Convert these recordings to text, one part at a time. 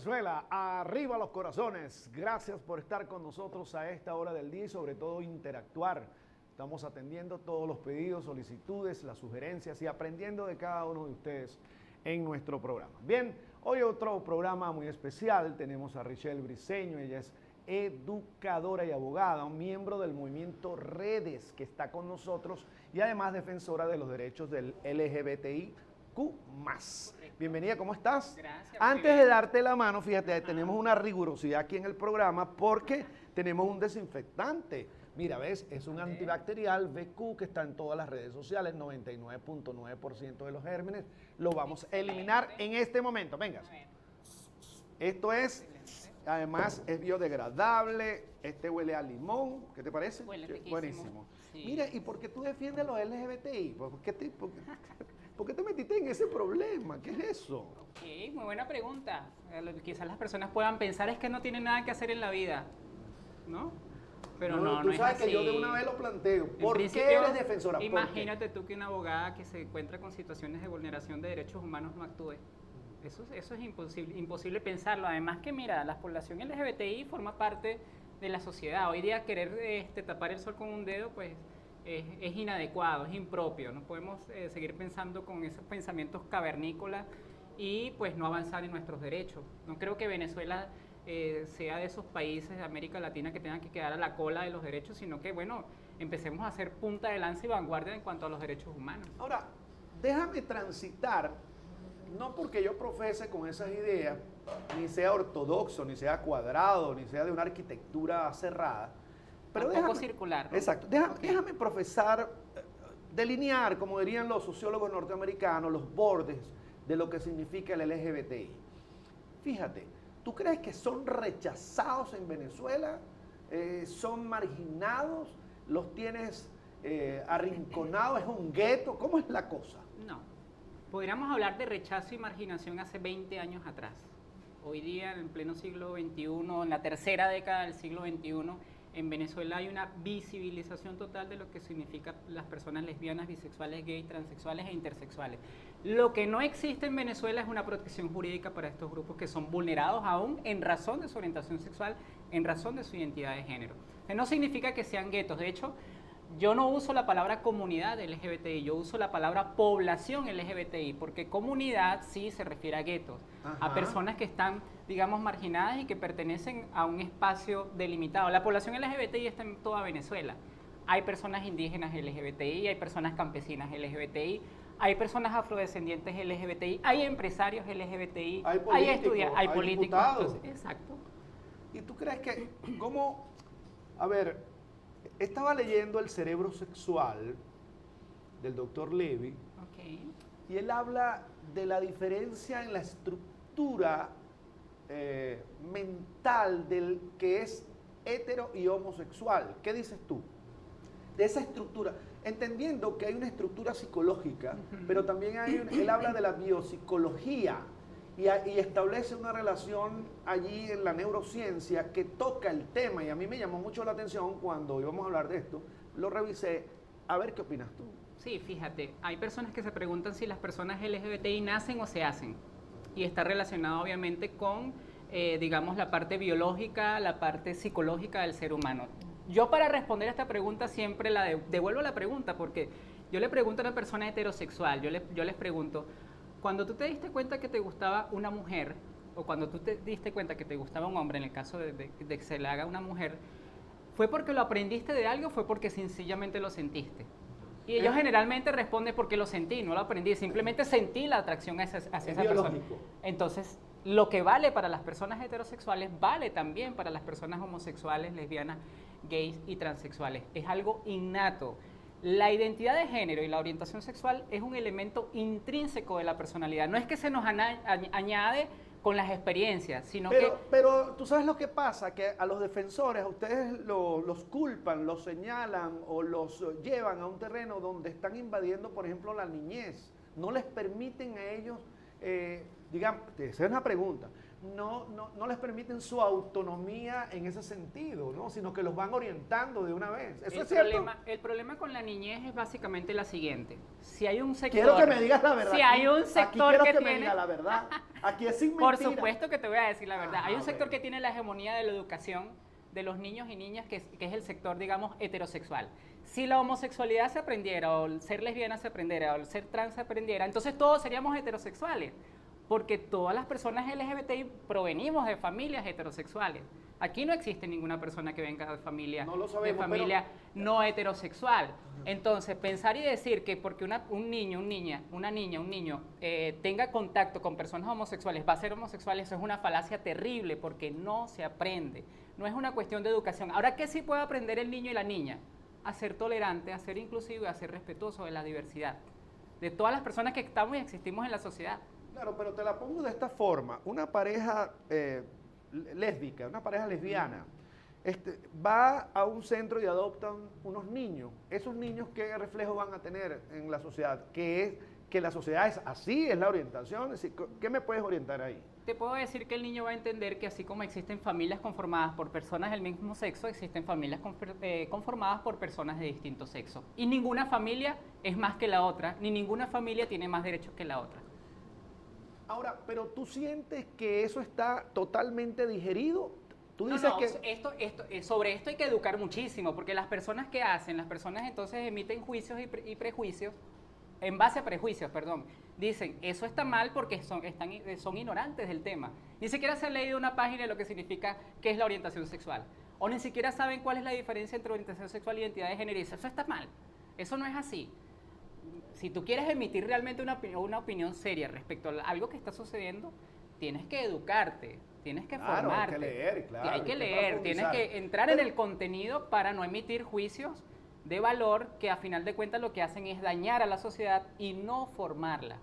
Venezuela, arriba los corazones. Gracias por estar con nosotros a esta hora del día y sobre todo interactuar. Estamos atendiendo todos los pedidos, solicitudes, las sugerencias y aprendiendo de cada uno de ustedes en nuestro programa. Bien, hoy otro programa muy especial. Tenemos a Richelle Briceño, ella es educadora y abogada, un miembro del movimiento Redes que está con nosotros y además defensora de los derechos del LGBTIQ+. Bienvenida, ¿cómo estás? Gracias. Antes de darte la mano, fíjate, tenemos una rigurosidad aquí en el programa porque tenemos un desinfectante. Mira, ¿ves? Es un antibacterial BQ que está en todas las redes sociales, 99.9% de los gérmenes. Lo vamos a eliminar en este momento. Venga. Esto es, además, es biodegradable. Este huele a limón. ¿Qué te parece? Huele riquísimo. Buenísimo. Sí. Mira, ¿y por qué tú defiendes los LGBTI? ¿Por qué te metiste en ese problema? ¿Qué es eso? Ok, muy buena pregunta. Quizás las personas puedan pensar es que no tienen nada que hacer en la vida, ¿no? Pero no, tú no sabes es que yo así. de una vez lo planteo. En ¿Por qué principio, eres defensora? ¿Por qué? Imagínate tú que una abogada que se encuentra con situaciones de vulneración de derechos humanos no actúe. Eso es imposible pensarlo. Además que, mira, la población LGBTI forma parte de la sociedad. Hoy día querer tapar el sol con un dedo, pues es inadecuado, es impropio. No podemos seguir pensando con esos pensamientos cavernícolas y pues no avanzar en nuestros derechos. No creo que Venezuela sea de esos países de América Latina que tengan que quedar a la cola de los derechos, sino que, bueno, empecemos a hacer punta de lanza y vanguardia en cuanto a los derechos humanos. Ahora, déjame transitar, no porque yo profese con esas ideas, ni sea ortodoxo, ni sea cuadrado, ni sea de una arquitectura cerrada, pero Tampoco circular, ¿no? Exacto, déjame profesar, delinear, como dirían los sociólogos norteamericanos, los bordes de lo que significa el LGBTI. Fíjate, ¿tú crees que son rechazados en Venezuela? ¿Son marginados? ¿Los tienes arrinconados? ¿Es un gueto? ¿Cómo es la cosa? No. Podríamos hablar de rechazo y marginación hace 20 años atrás. Hoy día, en pleno siglo XXI, en la tercera década del siglo XXI, en Venezuela hay una visibilización total de lo que significa las personas lesbianas, bisexuales, gays, transexuales e intersexuales. Lo que no existe en Venezuela es una protección jurídica para estos grupos que son vulnerados aún en razón de su orientación sexual, en razón de su identidad de género. No significa que sean guetos. De hecho, yo no uso la palabra comunidad LGBTI, yo uso la palabra población LGBTI, porque comunidad sí se refiere a guetos, a personas que están, digamos, marginadas y que pertenecen a un espacio delimitado. La población LGBTI está en toda Venezuela. Hay personas indígenas LGBTI, hay personas campesinas LGBTI, hay personas afrodescendientes LGBTI, hay empresarios LGBTI, hay estudiantes, hay políticos. Diputados. Exacto. ¿Y tú crees que, cómo, a ver, estaba leyendo El cerebro sexual del doctor Levy, y él habla de la diferencia en la estructura mental del que es hetero y homosexual? ¿Qué dices tú de esa estructura? Entendiendo que hay una estructura psicológica, pero también él habla de la biopsicología y establece una relación allí en la neurociencia que toca el tema, y a mí me llamó mucho la atención cuando íbamos a hablar de esto, lo revisé. A ver qué opinas tú. Sí, fíjate, hay personas que se preguntan si las personas LGBTI nacen o se hacen, y está relacionado obviamente con, digamos, la parte biológica, la parte psicológica del ser humano. Yo, para responder a esta pregunta, siempre devuelvo la pregunta, porque yo le pregunto a una persona heterosexual, yo les pregunto, cuando tú te diste cuenta que te gustaba una mujer, o cuando tú te diste cuenta que te gustaba un hombre, en el caso de que se le haga una mujer, ¿fue porque lo aprendiste de algo o fue porque sencillamente lo sentiste? Y ellos generalmente responden porque lo sentí, no lo aprendí, simplemente sentí la atracción hacia esa persona. Entonces, lo que vale para las personas heterosexuales vale también para las personas homosexuales, lesbianas, gays y transexuales. Es algo innato. La identidad de género y la orientación sexual es un elemento intrínseco de la personalidad. No es que se nos añade con las experiencias, sino Pero tú sabes lo que pasa, que a los defensores, a ustedes los culpan, los señalan o los llevan a un terreno donde están invadiendo, por ejemplo, la niñez. No les permiten a ellos, digamos, esa es una pregunta, no les permiten su autonomía en ese sentido, ¿no? Sino que los van orientando de una vez. ¿Eso es cierto? El problema con la niñez es básicamente la siguiente. Si hay un sector... Quiero que me digas la verdad. Si hay un sector aquí quiero que me tiene... diga la verdad. Aquí es sin Por mentira. supuesto que te voy a decir la verdad. Hay un sector bueno. que tiene la hegemonía de la educación de los niños y niñas, que es el sector, digamos, heterosexual. Si la homosexualidad se aprendiera, o el ser lesbiana se aprendiera, o el ser trans se aprendiera, entonces todos seríamos heterosexuales, porque todas las personas LGBTI provenimos de familias heterosexuales. Aquí no existe ninguna persona que venga de familia, No lo sabemos, pero... no heterosexual. Entonces, pensar y decir que porque un niño tenga contacto con personas homosexuales va a ser homosexual, eso es una falacia terrible, porque no se aprende. No es una cuestión de educación. Ahora, ¿qué sí puede aprender el niño y la niña? A ser tolerante, a ser inclusivo y a ser respetuoso de la diversidad, de todas las personas que estamos y existimos en la sociedad. Claro, pero te la pongo de esta forma. Una pareja lésbica, una pareja lesbiana, va a un centro y adoptan unos niños. Esos niños, ¿qué reflejo van a tener en la sociedad? Que la sociedad es así, es la orientación. Es decir, ¿qué me puedes orientar ahí? Te puedo decir que el niño va a entender que así como existen familias conformadas por personas del mismo sexo, existen familias conformadas por personas de distinto sexo. Y ninguna familia es más que la otra, ni ninguna familia tiene más derechos que la otra. Ahora, pero ¿tú sientes que eso está totalmente digerido? Tú dices que... Sobre esto hay que educar muchísimo, porque las personas entonces emiten juicios y prejuicios, en base a prejuicios, dicen, eso está mal porque son ignorantes del tema. Ni siquiera se han leído una página de lo que significa qué es la orientación sexual, o ni siquiera saben cuál es la diferencia entre orientación sexual y identidad de género, y eso está mal, eso no es así. Si tú quieres emitir realmente una opinión seria respecto a algo que está sucediendo, tienes que educarte, tienes que formarte. Hay que leer, claro. Hay que leer, tienes que entrar en el contenido para no emitir juicios de valor que a final de cuentas lo que hacen es dañar a la sociedad y no formarla.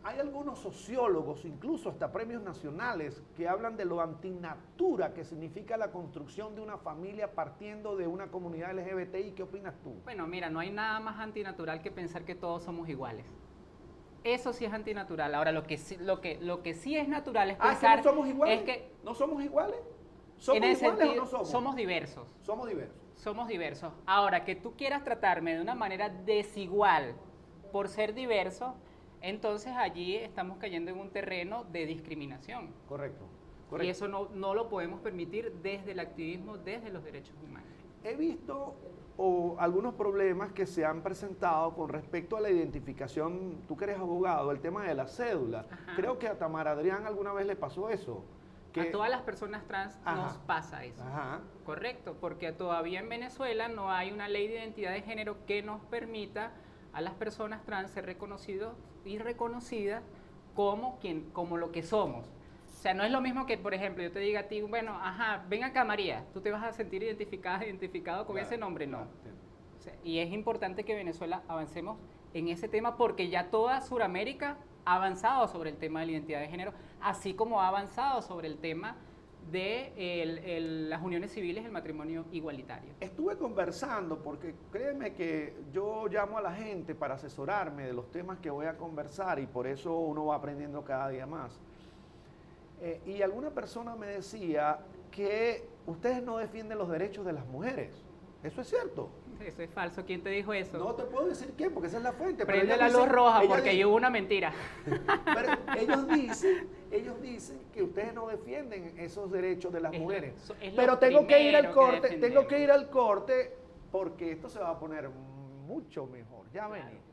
Hay algunos sociólogos, incluso hasta premios nacionales, que hablan de lo antinatura que significa la construcción de una familia partiendo de una comunidad LGBTI. ¿Qué opinas tú? Bueno, mira, no hay nada más antinatural que pensar que todos somos iguales. Eso sí es antinatural. Ahora, lo que sí es natural es pensar... ¿que no somos iguales? Es que, ¿no somos iguales? ¿Somos iguales o no somos? Somos diversos. Somos diversos. Somos diversos. Ahora, que tú quieras tratarme de una manera desigual por ser diverso, entonces allí estamos cayendo en un terreno de discriminación. Correcto. Y eso no lo podemos permitir desde el activismo, desde los derechos humanos. He visto algunos problemas que se han presentado con respecto a la identificación, tú que eres abogado, el tema de la cédula. Ajá. Creo que a Tamara Adrián alguna vez le pasó eso. A todas las personas trans nos pasa eso. Ajá. Correcto, porque todavía en Venezuela no hay una ley de identidad de género que nos permita a las personas trans ser reconocidos y reconocidas como lo que somos. O sea, no es lo mismo que, por ejemplo, yo te diga a ti, bueno, ven acá María, tú te vas a sentir identificado con ese nombre, no. O sea, y es importante que Venezuela avancemos en ese tema porque ya toda Sudamérica ha avanzado sobre el tema de la identidad de género, así como ha avanzado sobre el tema de las uniones civiles, el matrimonio igualitario. Estuve conversando, porque créeme que yo llamo a la gente para asesorarme de los temas que voy a conversar y por eso uno va aprendiendo cada día más. Y alguna persona me decía que ustedes no defienden los derechos de las mujeres. ¿Eso es cierto? Eso es falso. ¿Quién te dijo eso? No te puedo decir quién, porque esa es la fuente. Prende la luz roja porque ahí hubo una mentira. Pero ellos dicen que ustedes no defienden esos derechos de las mujeres. Pero tengo que ir al corte porque esto se va a poner mucho mejor. Ya venimos.